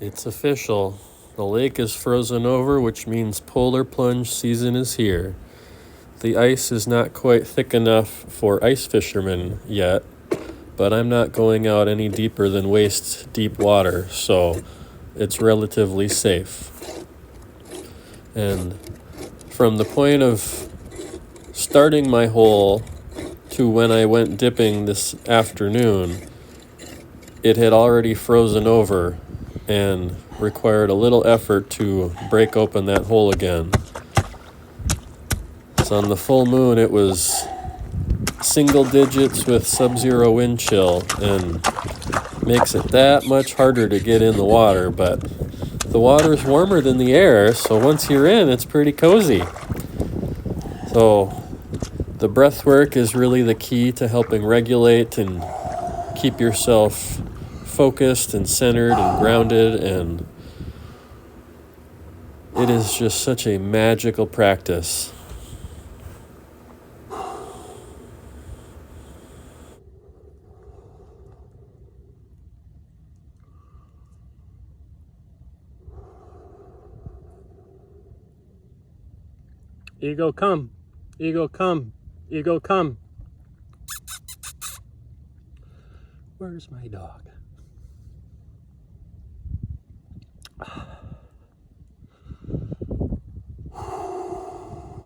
It's official. The lake is frozen over, which means polar plunge season is here. The ice is not quite thick enough for ice fishermen yet, but I'm not going out any deeper than waist deep water, so it's relatively safe. And from the point of starting my hole to when I went dipping this afternoon, it had already frozen over and required a little effort to break open that hole again. So on the full moon, it was single digits with sub-zero wind chill and makes it that much harder to get in the water, but the water's warmer than the air, so once you're in, it's pretty cozy. So the breath work is really the key to helping regulate and keep yourself focused and centered and grounded, and it is just such a magical practice. Ego, come. Ego, come. Ego, come. Where's my dog?